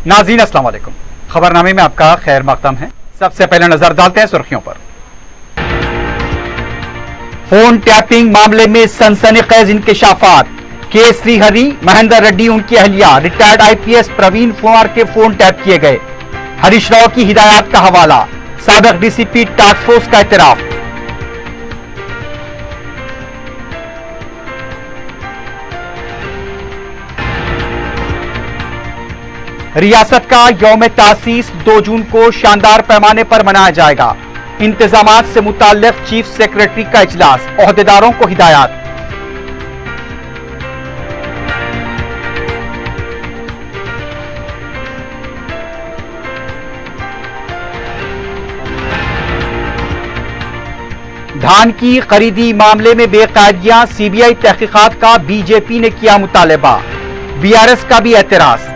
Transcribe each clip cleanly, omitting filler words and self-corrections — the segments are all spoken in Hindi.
नाज़रीन अस्सलाम वालेकुम। खबरनामे में आपका खैर मकदम है। सबसे पहले नजर डालते हैं सुर्खियों पर। फोन टैपिंग मामले में सनसनीखेज इंकशाफात। के श्रीहरि, महेंद्र रेड्डी उनकी अहलिया, रिटायर्ड आईपीएस प्रवीण कुमार के फोन टैप किए गए। हरीश राव की हिदायत का हवाला। साबिक डीसीपी टास्क फोर्स का एतराफ। रियासत का यौम तासीस 2 जून को शानदार पैमाने पर मनाया जाएगा। इंतजामात से मुताल्लिक चीफ सेक्रेटरी का इजलास, ओहदेदारों को हिदायत। धान की खरीदी मामले में बेकायदगियां, सीबीआई तहकीकात का बीजेपी ने किया मुतालबा। बीआरएस का भी एतराज।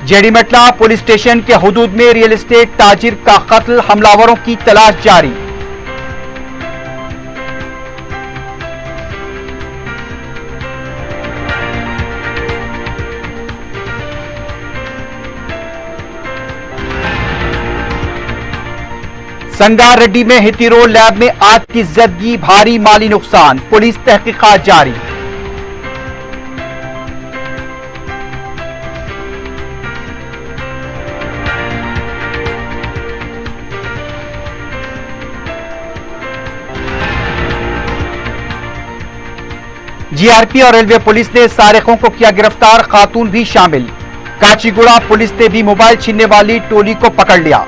जेडीमेटला पुलिस स्टेशन के हुदूद में रियल एस्टेट ताजिर का कत्ल, हमलावरों की तलाश जारी। संगारेड्डी में हितीरो लैब में आग की जदगी, भारी माली नुकसान, पुलिस तहकीकात जारी। जीआरपी और रेलवे पुलिस ने सारिकों को किया गिरफ्तार, खातून भी शामिल। काचीगुड़ा पुलिस ने भी मोबाइल छीनने वाली टोली को पकड़ लिया।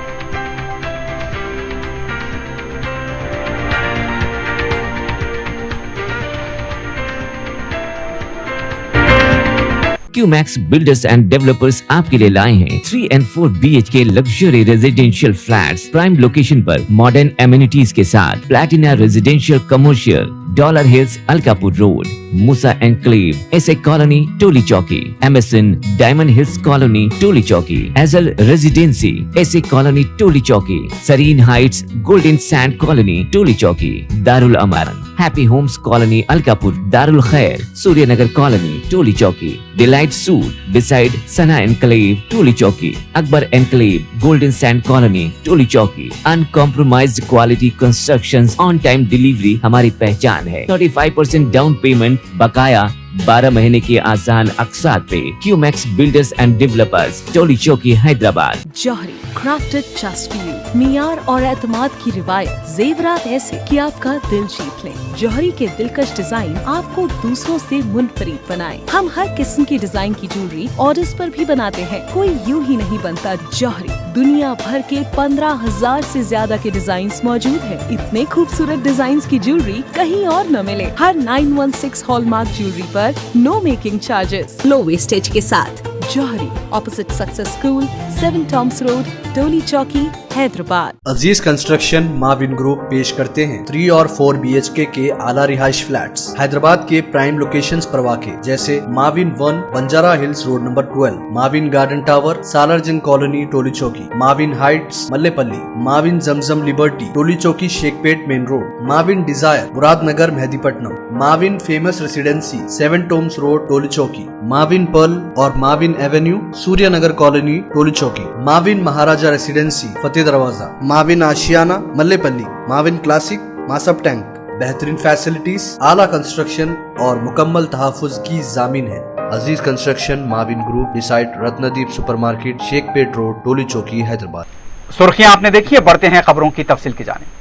क्यूमैक्स बिल्डर्स एंड डेवलपर्स आपके लिए लाए हैं 3 and 4 BHK luxury residential flats prime location पर मॉडर्न एमिनिटीज के साथ। Platina residential commercial, Dollar Hills, Alkapur Road, Musa Enclave, SA Colony, Toli Chowki, MSN Diamond Hills Colony, Toli Chowki, एजल Residency, SA Colony, Toli Chowki, Sareen Heights, Golden Sand Colony, Toli Chowki, Darul Amar, Happy Homes Colony, Alkapur, Darul Khair, Suryanagar Colony, Toli Chowki, Delight Suite beside Sana Enclave, Toli Chowki, Akbar Enclave, Golden Sand Colony, Toli चौकी। Uncompromised quality constructions, on time delivery हमारी पहचान है। 35% डाउन पेमेंट, बकाया 12 महीने के आसान अकसात पे। QMax builders and developers, Toli Chowki, Hyderabad. Johri, crafted just for you. मियार और एतमाद की रिवायत, जेवरात ऐसे कि आपका दिल जीत ले। जौहरी के दिलकश डिजाइन आपको दूसरों से मुनफरिद बनाए। हम हर किस्म की डिजाइन की ज्वेलरी ऑर्डर्स पर भी बनाते हैं, कोई यूं ही नहीं बनता। जौहरी दुनिया भर के 15,000 से ज्यादा के डिजाइन मौजूद है। इतने खूबसूरत डिजाइन की ज्वेलरी कहीं और न मिले। हर 916 हॉलमार्क ज्वेलरी पर no making charges, low wastage के साथ। Jauhari, opposite Success School, 7 Toms Road, Toli Chowki, Hyderabad. Aziz Construction Mavin Group पेश करते हैं 3 और 4 BHK के आला रिहाइश फ्लैट्स हैदराबाद के प्राइम लोकेशंस पर वाक़े, जैसे Mavin 1 Banjara Hills Road number 12, Mavin Garden Tower, Salarjung Colony, Toli Chowki, Mavin Heights, Mallepally, Mavin Zamzam Liberty, Toli Chowki, Shaikpet Main Road, Mavin Desire, Muradnagar, Mehdipatnam, Mavin Famous Residency, 7 Toms Road, Toli Chowki, Mavin Pearl और Mavin Avenue, Suryanagar Colony, Toli Chowki, Mavin Maharaja Residency, Fateh Darwaza, Mavin Ashiana, Mallepally, Mavin Classic, Masab Tank. बेहतरीन फैसिलिटीज, आला कंस्ट्रक्शन और मुकम्मल तहफ़्फ़ुज़ की जामीन है। Aziz Construction Mavin Group, beside Ratnadeep Supermarket, Shaikpet Road, Toli Chowki, Hyderabad. सुर्खियां आपने देखी है, बढ़ते हैं खबरों की तफसील की जानिब।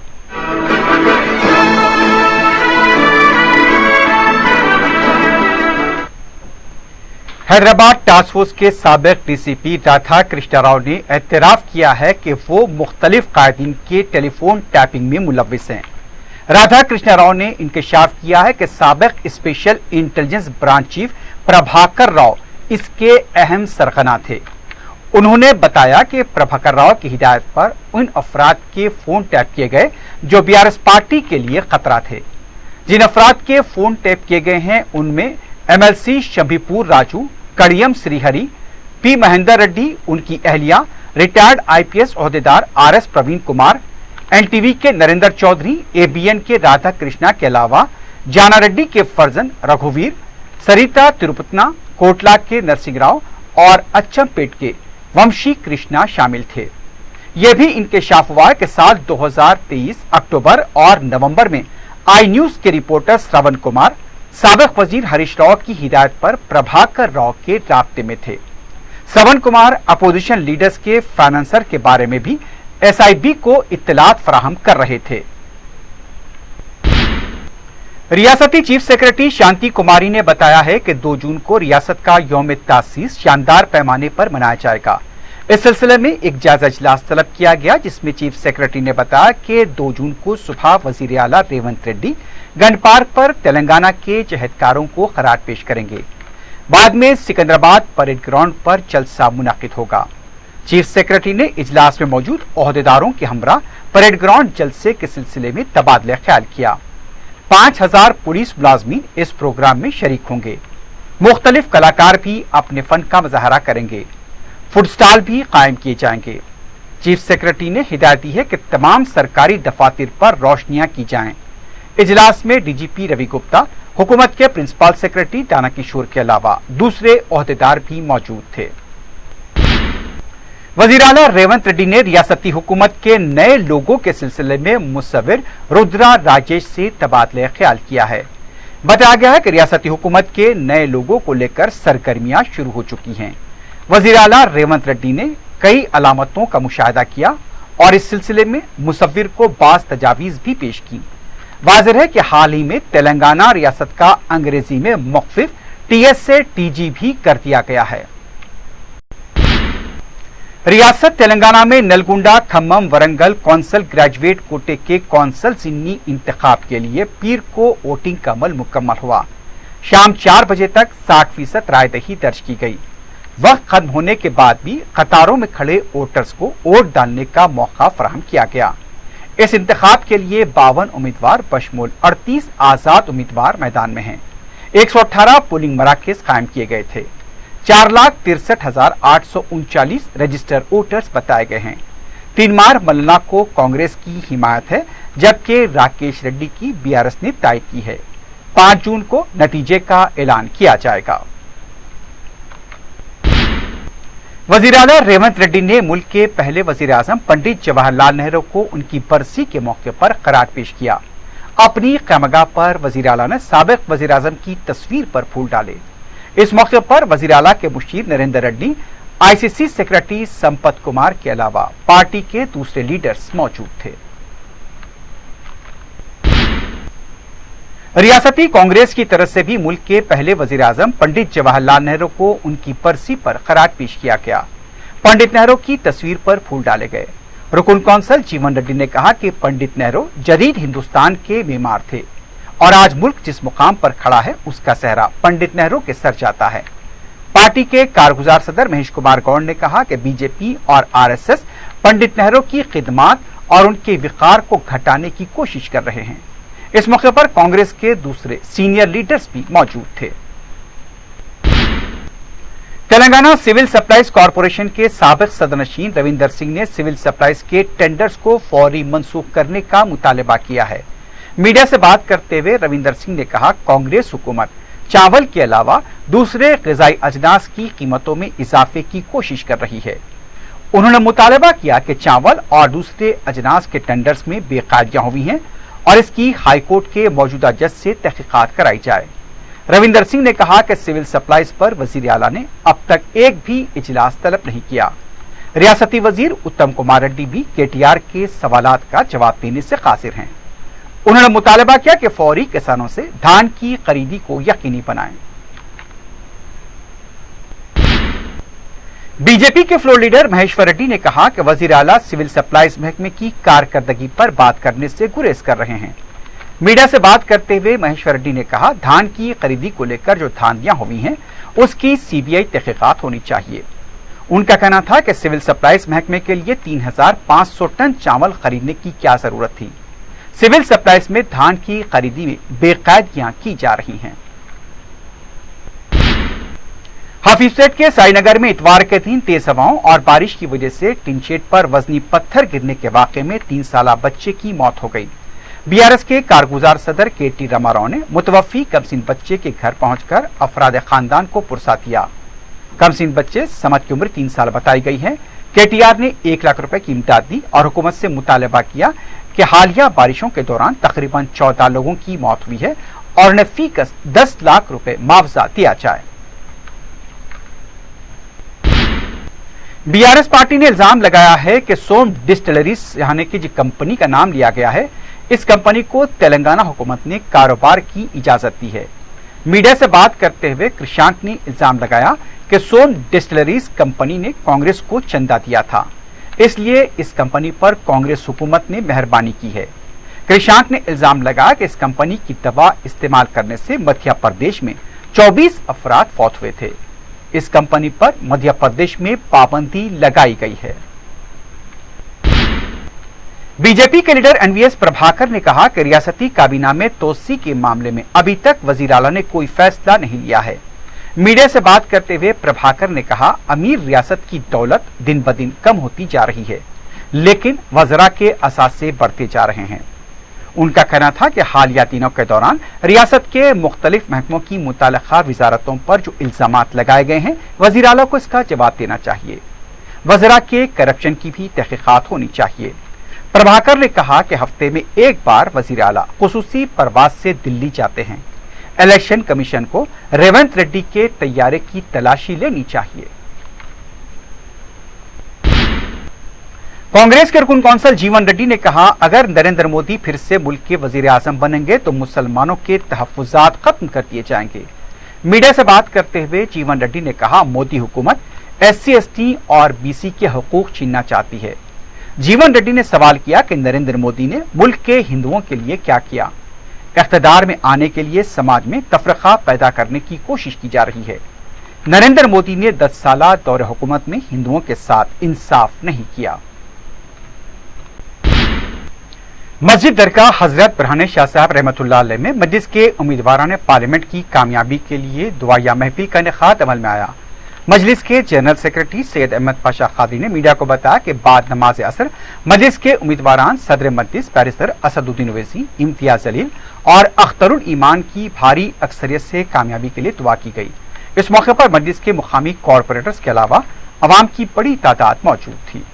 हैदराबाद टास्क फोर्स के साबिक डीसीपी राधा कृष्णा राव ने एतराफ किया है कि वो मुख्तलिफ कायदीन के टेलीफोन टैपिंग में मुलव्विस हैं। राधा कृष्णा राव ने इंकशाफ किया है कि साबिक special intelligence branch chief Prabhakar Rao इसके अहम सरगना थे। उन्होंने बताया कि प्रभाकर राव की हिदायत पर उन अफराद के फोन टैप किए गए जो बीआरएस पार्टी के लिए खतरा थे। जिन अफराद के फोन टैप किए गए हैं उनमें एमएलसी शंभीपुर राजू, कड़ियम श्रीहरि, पी महेंद्र रेड्डी, उनकी अहलिया, रिटायर्ड आईपीएस ओहदेदार आरएस प्रवीण कुमार, एनटीवी के नरेंद्र चौधरी, एबीएन के राधा कृष्णा के अलावा जाना रेड्डी के फर्जन रघुवीर, सरिता तिरुपतना, कोटला के नरसिंह राव और अच्चमपेट के वंशी कृष्णा शामिल थे। ये भी इंकशाफ हुआ कि साल 2023 अक्टूबर और नवंबर में आई न्यूज के रिपोर्टर श्रवण कुमार साबिक वजीर हरीश राव की हिदायत पर प्रभाकर राव के राब्ते में थे। श्रवण कुमार अपोजिशन लीडर्स के फाइनेंसर के बारे में भी एसआईबी को इत्तलात फराहम कर रहे थे। रियासती चीफ सेक्रेटरी शांति कुमारी ने बताया है कि 2 जून को रियासत का यौम तासीस शानदार पैमाने पर मनाया जाएगा। इस सिलसिले में एक जायजा इजलास तलब किया गया, जिसमें चीफ सेक्रेटरी ने बताया कि 2 जून को सुबह वजीर आला रेवंत रेड्डी गन पार्क पर तेलंगाना के जहदकारों को खराज पेश करेंगे। बाद में सिकंदराबाद परेड ग्राउंड पर जलसा मुनाकिद होगा। चीफ सेक्रेटरी ने इजलास में मौजूद ओहदेदारों के हमरा परेड ग्राउंड जलसे के सिलसिले में तबादला ख्याल किया। 5000 पुलिस मुलाजमीन इस प्रोग्राम में शरीक होंगे। मुख्तलिफ कलाकार भी अपने फन का मुजाहरा करेंगे। फूड स्टॉल भी कायम किए जाएंगे। चीफ सेक्रेटरी ने हिदायत दी है कि तमाम सरकारी दफातर पर रोशनियां की जाएं। इजलास में डीजीपी रवि गुप्ता, हुकूमत के प्रिंसिपल सेक्रेटरी दाना किशोर के अलावा दूसरे ओहदेदार भी मौजूद थे। वजीर आला रेवंत रेड्डी ने रियासती हुकूमत के नए लोगों के सिलसिले में मुसव्विर रुद्रा राजेश से तबादला ख्याल किया है। बताया गया है कि रियासती हुकूमत के नए लोगों को लेकर सरगर्मियां शुरू हो चुकी हैं। वजीर आला रेवंत रेड्डी ने कई अलामतों का मुशाहिदा किया और इस सिलसिले में मुसव्विर को बाज़ तजावीज़ भी पेश की। वाज़ेह है कि हाल ही में तेलंगाना रियासत का अंग्रेजी में मुख्तलिफ टीएस से टीजी भी कर दिया गया है। रियासत तेलंगाना में नलगुंडा, खम्मम, वरंगल कौंसल ग्रेजुएट कोटे के कौंसल जिन्नी इंतखाब के लिए पीर को वोटिंग का अमल मुकम्मल हुआ। शाम 4 बजे तक 60% रायदही दर्ज की गई। वक्त खत्म होने के बाद भी कतारों में खड़े वोटर्स को वोट डालने का मौका फराहम किया गया। इस इंतखाब के लिए 52 उम्मीदवार बशमूल 38 आजाद उम्मीदवार मैदान में हैं। 118 पोलिंग मराकज कायम किए गए थे। 4,63,839 रजिस्टर्ड वोटर्स बताए गए हैं। तीनमार मल्लना को कांग्रेस की हिमायत है, जबकि राकेश रेड्डी की बीआरएस ने तायद की है। 5 जून को नतीजे का ऐलान किया जाएगा। वजीर आला रेवंत रेड्डी ने मुल्क के पहले वजीर आजम पंडित जवाहरलाल नेहरू को उनकी बरसी के मौके पर खराज पेश किया। अपनी क़यामगाह पर वजीर आला ने साबिक वजीर आजम की तस्वीर पर फूल डाले। इस मौके पर वजीर आला के मुशीर नरेंद्र रेड्डी, आईसीसी सेक्रेटरी संपत कुमार के अलावा पार्टी के दूसरे लीडर्स मौजूद थे। रियासती कांग्रेस की तरफ से भी मुल्क के पहले वजीर आजम पंडित जवाहरलाल नेहरू को उनकी बरसी पर खराज पेश किया गया। पंडित नेहरू की तस्वीर पर फूल डाले गए। रुकन कौंसल जीवन रेड्डी ने कहा कि पंडित नेहरू जदीद हिंदुस्तान के मेमार थे और आज मुल्क जिस मुकाम पर खड़ा है उसका सेहरा पंडित नेहरू के सर जाता है। पार्टी के कारगुजार सदर महेश कुमार गौड़ ने कहा कि बीजेपी और आरएसएस पंडित नेहरू की खिदमत और उनके विकार को घटाने की कोशिश कर रहे हैं। इस मौके पर कांग्रेस के दूसरे सीनियर लीडर्स भी मौजूद थे। तेलंगाना सिविल सप्लाईज कॉरपोरेशन के साबिक सदरनशीन रविंदर सिंह ने सिविल सप्लाईज के टेंडर्स को फौरी मनसूख करने का मुतालबा किया है। मीडिया से बात करते हुए रविंदर सिंह ने कहा, कांग्रेस हुकूमत चावल के अलावा दूसरे ग़िज़ाई अजनास की कीमतों में इजाफे की कोशिश कर रही है। उन्होंने मुतालबा किया कि चावल और दूसरे अजनास के टेंडर्स में बेकायदगियां हुई हैं और इसकी हाईकोर्ट के मौजूदा जज से तहकीकात कराई जाए। रविंदर सिंह ने कहा कि सिविल सप्लाईज पर वजीर आला ने अब तक एक भी इजलास तलब नहीं किया। रियासती वजीर उत्तम कुमार रेड्डी भी केटीआर के सवालात का जवाब देने से कासिर हैं। उन्होंने मुतालबा किया कि फौरी किसानों से धान की खरीदी को यकीनी बनाएं। बीजेपी के फ्लोर लीडर महेश्वर रेड्डी ने कहा कि वजीर आला सिविल सप्लाईज महकमे की कारकर्दगी पर बात करने से गुरेज कर रहे हैं। मीडिया से बात करते हुए महेश्वर रेड्डी ने कहा, धान की खरीदी को लेकर जो धांधलियां हुई हैं उसकी सीबीआई तहकीकात होनी चाहिए। उनका कहना था कि सिविल सप्लाईज महकमे के लिए 3500 टन चावल खरीदने की क्या जरूरत थी। सिविल सप्लाईज में धान की खरीदी में बेकायदगियां की जा रही हैं। हाफिजगंज के साईनगर में इतवार के दिन तेज हवाओं और बारिश की वजह से टिनशेड पर वजनी पत्थर गिरने के वाकये में 3 साला बच्चे की मौत हो गई। बीआरएस के कारगुजार सदर केटी रामाराव ने मुतवफ़ी कमसिन बच्चे के घर पहुंचकर अफराद खानदान को पुरसा दिया। कमसिन बच्चे समद की उम्र 3 साल बताई गई है। केटीआर ने 1 लाख रुपए की इमदाद दी और हुकूमत से मुतालबा किया कि हालिया बारिशों के दौरान तकरीबन 14 लोगों की मौत हुई है और उन्हें फीकस 10 लाख रुपए मुआवजा दिया जाए। बीआरएस पार्टी ने इल्जाम लगाया है कि सोम डिस्टिलरीज यानी कि जो कंपनी का नाम लिया गया है, इस कंपनी को तेलंगाना हुकूमत ने कारोबार की इजाजत दी है। मीडिया से बात करते हुए कृषांक ने इल्जाम लगाया कि सोम डिस्टिलरीज कंपनी ने कांग्रेस को चंदा दिया था, इसलिए इस कंपनी पर कांग्रेस हुकूमत ने मेहरबानी की है। कृषांक ने इल्जाम लगाया कि इस कंपनी की दवा इस्तेमाल करने से मध्य प्रदेश में 24 अफराद फौत हुए थे। इस कंपनी पर मध्य प्रदेश में पाबंदी लगाई गई है। बीजेपी के लीडर एनवीएस प्रभाकर ने कहा कि रियासती काबीना में तोसी के मामले में अभी तक वजीर आला ने कोई फैसला नहीं लिया है। मीडिया से बात करते हुए प्रभाकर ने कहा, अमीर रियासत की दौलत दिन ब दिन कम होती जा रही है, लेकिन वज़रा के असासे बढ़ते जा रहे हैं। उनका कहना था कि हालिया दिनों के दौरान रियासत के मुख्तलिफ महकमों की मुताल्लिका वजारतों पर जो इल्जामात लगाए गए हैं, वज़ीर आला को इसका जवाब देना चाहिए। वज़रा के करप्शन की भी तहकीकात होनी चाहिए। प्रभाकर ने कहा कि हफ्ते में एक बार वज़ीर आला खुसूसी परवाज से दिल्ली जाते हैं। इलेक्शन कमीशन को रेवंत रेड्डी के तैयारे की तलाशी लेनी चाहिए। कांग्रेस के रुकन कौंसल जीवन रेड्डी ने कहा, अगर नरेंद्र मोदी फिर से मुल्क के वजीर आजम बनेंगे तो मुसलमानों के तहफ़्फ़ुज़ात खत्म कर दिए जाएंगे। मीडिया से बात करते हुए जीवन रेड्डी ने कहा, मोदी हुकूमत SC ST और BC के हकूक छीनना चाहती है। जीवन रेड्डी ने सवाल किया कि नरेंद्र मोदी ने मुल्क के हिंदुओं के लिए क्या किया। इख्तिदार में आने के लिए समाज में तफरका पैदा करने की कोशिश की जा रही है। नरेंद्र मोदी ने 10 साला दौरे हुकूमत में हिंदुओं के साथ इंसाफ नहीं किया। मस्जिद दरगाह हजरत बरहाने शाह साहब रहमतुल्लाह अलैह में मजलिस के उम्मीदवारों ने पार्लियामेंट की कामयाबी के लिए दुआया महफिल का इनेकाद अमल में आया। मजलिस के जनरल सेक्रेटरी सैयद अहमद पाशा खादी ने मीडिया को बताया कि बाद नमाज असर मजलिस के उम्मीदवारान सदर मजलिस बैरिस्टर असदुद्दीन ओवैसी, इम्तियाज जलील और अख्तरुल ईमान की भारी अक्सरियत से कामयाबी के लिए दुआ की गई। इस मौके पर मजलिस के मुकामी कॉरपोरेटर्स के अलावा अवाम की बड़ी तादाद मौजूद थी।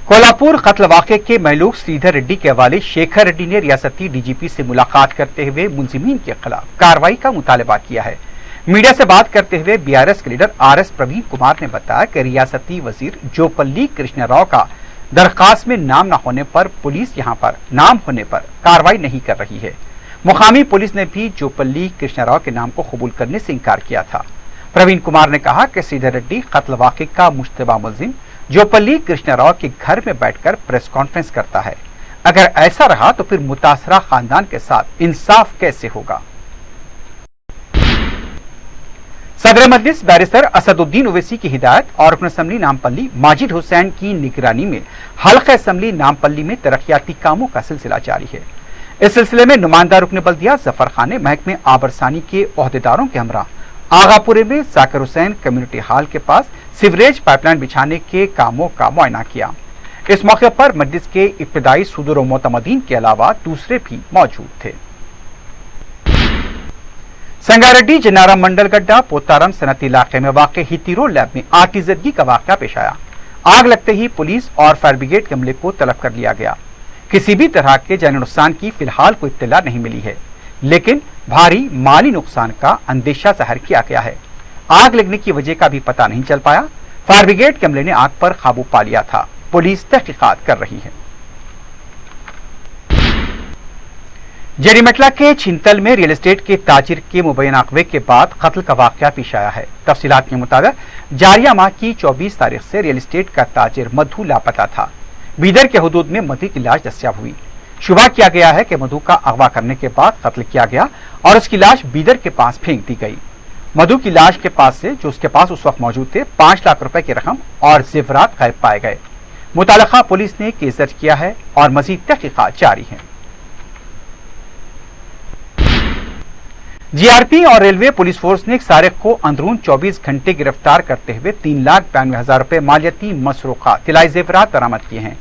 कोल्हापुर कत्ल वाक़े के महलूक श्रीधर रेड्डी के हवाले शेखर रेड्डी ने रियासती DGP से मुलाकात करते हुए मुलजिमीन के खिलाफ कार्रवाई का मुतालबा किया है। मीडिया से बात करते हुए BRS के लीडर RS प्रवीण कुमार ने बताया कि रियासती वजीर जोपल्ली कृष्ण राव का दरखास्त में नाम न होने पर पुलिस यहां पर नाम होने पर कार्रवाई नहीं कर रही है। मुकामी पुलिस ने भी जोपल्ली कृष्ण राव के नाम को कबूल करने से इनकार किया था। प्रवीण कुमार ने कहा कि श्रीधर रेड्डी कत्ल वाक़े का मुश्तबा मुलजिम जोपल्ली कृष्ण राव के घर में बैठकर प्रेस कॉन्फ्रेंस करता है। अगर ऐसा रहा तो फिर मुतासरा खानदान के साथ इंसाफ कैसे होगा। सदर मजलिस बैरिस्टर असदुद्दीन ओवैसी की हिदायत और रुकन असम्बली नामपल्ली माजिद हुसैन की निगरानी में हल्का असम्बली नामपल्ली में तरक्याती कामों का सिलसिला जारी है। इस सिलसिले में नुमाइंदा रुकन बल्दिया जफर खान ने महकमे आबरसानी के ओहदेदारों के हमरा आगापुरे में जाकिर हुसैन कम्युनिटी हॉल के पास सीवरेज पाइपलाइन बिछाने के कामों का मुआयना किया। इस मौके पर मजलिस के इब्तिदाई सुदूर मोतमदीन के अलावा दूसरे भी मौजूद थे। संगारेड्डी जनारा मंडल गड्ढा पोतारम सनती इलाके में वाक़ हितीरो लैब में आतिजदगी का वाक़या पेश आया। आग लगते ही पुलिस और फायर ब्रिगेड के अमले को तलब कर लिया गया। किसी भी तरह के जानी नुकसान की फिलहाल कोई इत्तला नहीं मिली है, लेकिन भारी माली नुकसान का अंदेशा जाहिर किया गया है। आग लगने की वजह का भी पता नहीं चल पाया। फायर ब्रिगेड के अमले ने आग पर काबू पा लिया था। पुलिस तहकीकात कर रही है। जेरीमेटला के छिंतल में रियल एस्टेट के ताजिर के मुबैना अगवे के बाद कत्ल का वाक़या पेश आया है। तफसीलात के मुताबिक जारिया माह की 24 तारीख से रियल एस्टेट का ताजिर मधु लापता था। बीदर के हुदूद में मधु की लाश दस्तियाब हुई। शुबा किया गया है कि मधु का अगवा करने के बाद कत्ल किया गया और उसकी लाश बीदर के पास फेंक दी गई। मधु की लाश के पास से जो उसके पास उस वक्त मौजूद थे 5 लाख रुपए की रकम और जेवरात गायब पाए गए। मुतालिका पुलिस ने केस दर्ज किया है और मजीद तहकीकात जारी है। जीआरपी और रेलवे पुलिस फोर्स ने एक सारिक को अंदरून 24 घंटे गिरफ्तार करते हुए 3,92,000 रुपए मालियती मसरूकात तिलाई जेवरात बरामद किए हैं।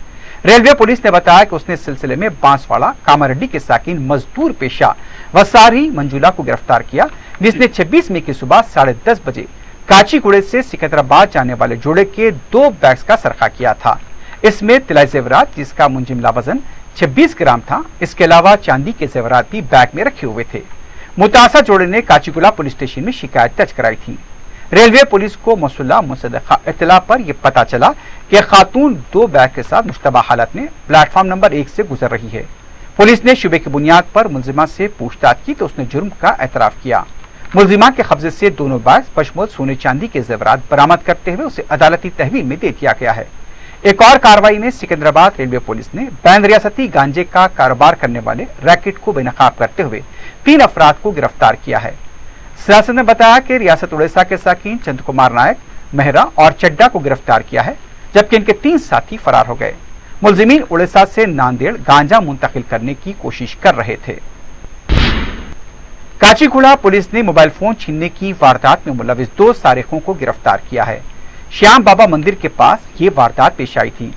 रेलवे पुलिस ने बताया कि उसने इस सिलसिले में बांसवाड़ा कामारेड्डी के साकिन मजदूर पेशा वसारी मंजूला को गिरफ्तार किया, जिसने 26 मई की सुबह 10:30 बजे काचीगुड़े से सिकंदराबाद जाने वाले जोड़े के 2 बैग्स का सरखा किया था। इसमें तिलाई जेवरात जिसका मुंजिमला वजन 26 ग्राम था, इसके अलावा चांदी के जेवरात भी बैग में रखे हुए थे। मुतासा जोड़े ने काचीगुड़ा पुलिस स्टेशन में शिकायत दर्ज कराई थी। रेलवे पुलिस को मौसूला मुसद्दक़ा इत्तला पर यह पता चला कि खातून 2 बैग के साथ मुश्तबा हालत में प्लेटफॉर्म नंबर 1 से गुजर रही है। पुलिस ने शुबे की बुनियाद पर मुलजिमा से पूछताछ की तो उसने जुर्म का एतराफ किया। मुलजिमा के कब्जे से दोनों बैग बशमूल सोने चांदी के जेवरात बरामद करते हुए उसे अदालती तहवील में दे दिया गया है। एक और कार्रवाई में सिकंदराबाद रेलवे पुलिस ने बैन रियासती गांजे का कारोबार करने वाले रैकेट को बेनकाब करते हुए 3 अफराद को गिरफ्तार किया है। सियासत ने बताया कि रियासत उड़ीसा के साकिन चंद कुमार नायक, मेहरा और चड्डा को गिरफ्तार किया है, जबकि इनके 3 साथी फरार हो गए। मुलजिमीन उड़ीसा से नांदेड़ गांजा मुंतकिल करने की कोशिश कर रहे थे। काचीगुड़ा पुलिस ने मोबाइल फोन छीनने की वारदात में मुलविस 2 सारिकों को गिरफ्तार किया है। श्याम बाबा मंदिर के पास ये वारदात पेश आई थी।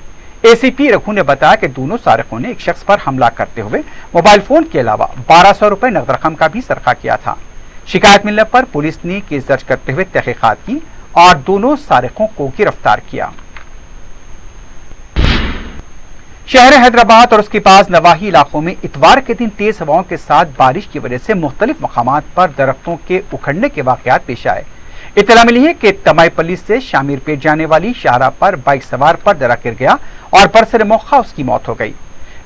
एसीपी रघु ने बताया कि दोनों सारिकों ने एक शख्स पर हमला करते हुए मोबाइल फोन के अलावा 1200 रुपए नकद रकम का भी सरखा किया था। शिकायत मिलने पर पुलिस ने केस दर्ज करते हुए तहकीकात की और दोनों सारिकों को गिरफ्तार किया। शहर हैदराबाद और उसके पास नवाही इलाकों में इतवार के दिन तेज हवाओं के साथ बारिश की वजह से मुख्तलिफ मकामात पर दरख्तों के उखड़ने के वाकयात पेश आए। इत्तला मिली है कि तमाईपल्ली से शामीरपेट जाने वाली शाहराह पर बाइक सवार पर दरख्त गिर गया और बरसर मौका उसकी मौत हो गई।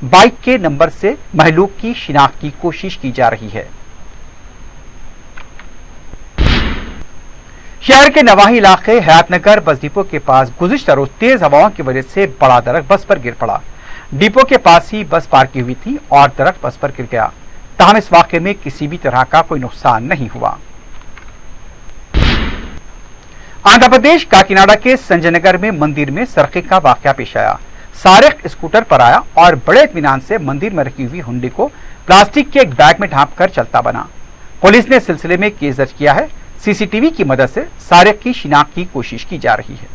बाइक के नंबर से महलूक की शिनाख्त की कोशिश की जा रही है। शहर के नवाही इलाके हयातनगर बस डिपो के पास गुज़िश्ता रोज तेज हवाओं की वजह से बड़ा दरख्त बस पर गिर पड़ा। डिपो के पास ही बस पार्क की हुई थी और दरख्त बस पर गिर गया। ताहम इस वाक़े में किसी भी तरह का कोई नुकसान नहीं हुआ। आंध्र प्रदेश काकीनाडा के संजय नगर में मंदिर में सरके का वाकया पेश आया। सारिक स्कूटर पर आया और बड़े इत्मीनान से मंदिर में रखी हुई हुंडी को प्लास्टिक के एक बैग में ढांप कर चलता बना। पुलिस ने इस सिलसिले में केस दर्ज किया है। सीसीटीवी की मदद से सारिक की शिनाख्त की कोशिश की जा रही है।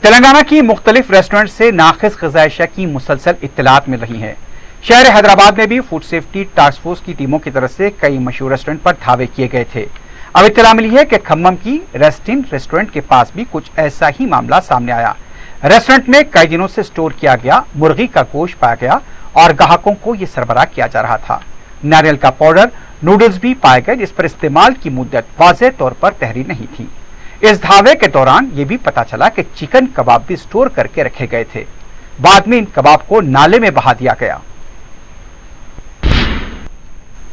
तेलंगाना की मुख्तलिफ रेस्टोरेंट से नाक़िस ग़िज़ाई अशिया की मुसलसल इत्तलात मिल रही है। शहर हैदराबाद में भी फूड सेफ्टी टास्क फोर्स की टीमों की तरफ से कई मशहूर रेस्टोरेंट पर धावे किए गए थे। अब इत्तला मिली है कि खम्मम की रेस्टिन रेस्टोरेंट के पास भी कुछ ऐसा ही मामला सामने आया। रेस्टोरेंट में कई दिनों से स्टोर किया गया मुर्गी का गोश्त पाया गया और ग्राहकों को यह सरबराह किया जा रहा था। नारियल का पाउडर, नूडल्स भी पाए गए जिस पर इस्तेमाल की मुद्दत वाज़ेह तौर पर तहरीर नहीं थी। इस धावे के दौरान यह भी पता चला कि चिकन कबाब भी स्टोर करके रखे गए थे। बाद में इन कबाब को नाले में बहा दिया गया।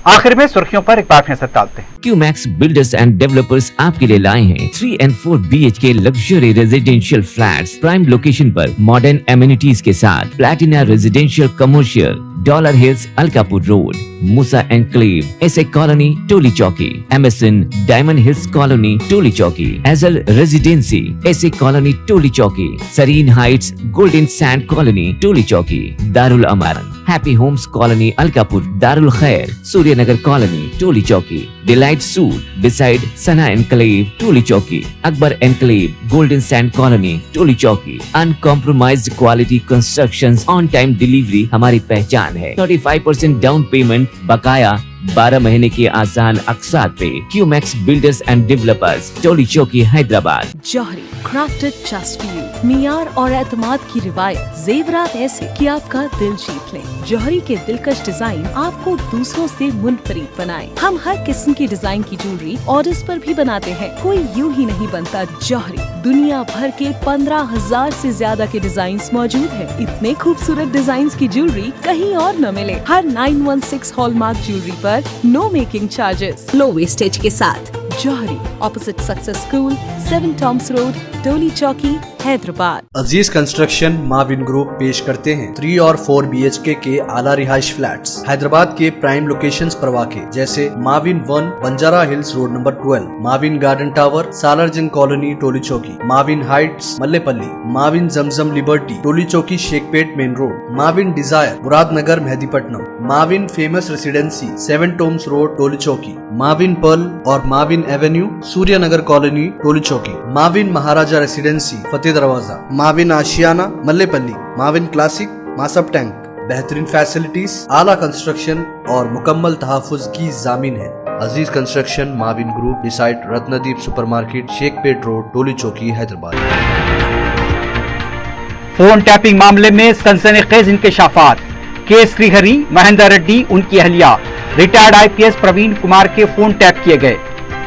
आखिर में सुर्खियों पर एक बार फिर से डालते हैं। क्यूमैक्स बिल्डर्स एंड डेवलपर्स आपके लिए लाए हैं 3 and 4 BHK luxury residential flats prime location पर मॉडर्न एमिनिटीज के साथ Platina residential commercial Dollar Hills Alkapur Road Musa Enclave SA Colony Toli Chowki MSN Diamond Hills Colony Toli Chowki एजल Residency SA Colony Toli Chowki Sareen Heights Golden Sand Colony Toli Chowki Darul Amaran Happy Homes Colony Alkapur Darul Khair Suryanagar Colony Toli Chowki Delight Suite beside Sana Enclave Toli Chowki Akbar Enclave Golden Sand Colony Toli चौकी uncompromised quality constructions on time delivery हमारी पहचान है। 35% डाउन पेमेंट बकाया 12 महीने के आसान अक़सात पे। QMax builders and developers Toli Chowki Hyderabad. Johri crafted just for you मियार और एतमाद की रिवायत जेवरात ऐसे कि आपका दिल जीत लें। जौहरी के दिलकश डिजाइन आपको दूसरों से मुनफरिद बनाए। हम हर किस्म की डिजाइन की ज्वेलरी ऑर्डर्स पर भी बनाते हैं। कोई यूं ही नहीं बनता जौहरी। दुनिया भर के 15,000 से ज्यादा के डिजाइन मौजूद है। इतने खूबसूरत डिजाइन की ज्वेलरी कहीं और न मिले। हर 916 हॉलमार्क ज्वेलरी पर no making charges, low wastage के साथ। Jauhari opposite Success School, 7 Toms Road, Toli Chowki, Hyderabad. Aziz Construction Mavin Group पेश करते हैं 3 और 4 BHK के आला रिहाइश फ्लैट्स हैदराबाद के प्राइम लोकेशंस पर वाक़े जैसे Mavin 1 Banjara Hills Road number 12, Mavin Garden Tower Salarjung Colony Toli Chowki, Mavin Heights Mallepally, Mavin Zamzam Liberty Toli Chowki Shaikpet Main Road, Mavin Desire Muradnagar Mehdipatnam, Mavin Famous Residency 7 Toms Road Toli Chowki, Mavin Pearl और Mavin Avenue Suryanagar Colony Toli Chowki, Mavin Maharaja Residency Fateh Darwaza, Mavin Ashiana Mallepally, Mavin Classic Masab Tank. बेहतरीन फैसिलिटीज, आला कंस्ट्रक्शन और मुकम्मल तहफ़्फ़ुज़ की जामीन है। Aziz Construction Mavin Group beside Ratnadeep Supermarket Shaikpet Road Toli Chowki Hyderabad. Phone tapping मामले में सनसनीखेज इंकशाफात। के श्रीहरि महेंद्र रेड्डी उनकी अहलिया रिटायर्ड IPS प्रवीण कुमार के फोन टैप किए गए।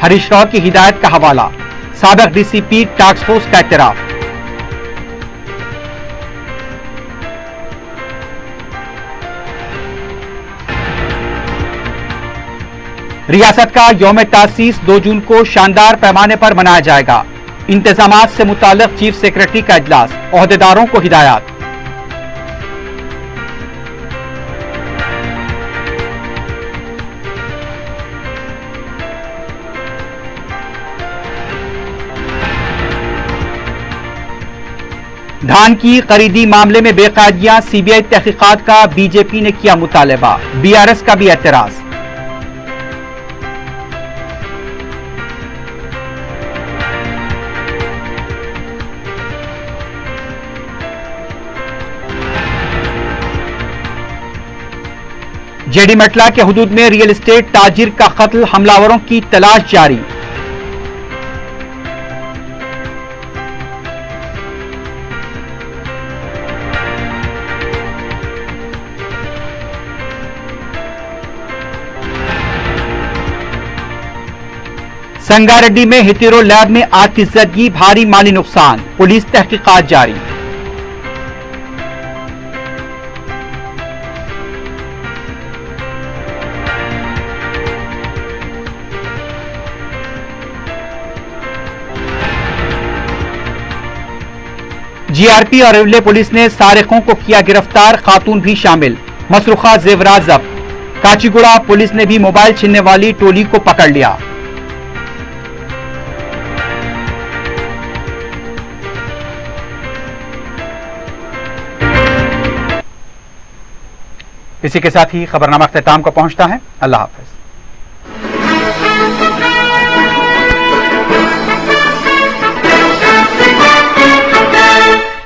हरीश राव की हिदायत का हवाला। साबिक DCP टास्क फोर्स का एतराफ। रियासत का यौम तासीस 2 जून को शानदार पैमाने पर मनाया जाएगा। इंतजामात से मुताल्लिक चीफ सेक्रेटरी का इजलास, ओहदेदारों को हिदायत। धान की खरीदी मामले में बेकायदियां, CBI तहकीकात का BJP ने किया मुतालबा, BRS का भी एतराज। JD मेटला के हुदूद में रियल एस्टेट ताजिर का कत्ल, हमलावरों की तलाश जारी। संगारेड्डी में हितेरो लैब में आग की जदगी, भारी माली नुकसान, पुलिस तहकीकात जारी। GRP और रेलवे पुलिस ने सारिकों को किया गिरफ्तार, खातून भी शामिल, मसरूखा जेवरात जब्त। काचीगुड़ा पुलिस ने भी मोबाइल छीनने वाली टोली को पकड़ लिया। इसी के साथ ही खबरनामा अख्ताम को पहुंचता है। अल्लाह हाफ़िज़।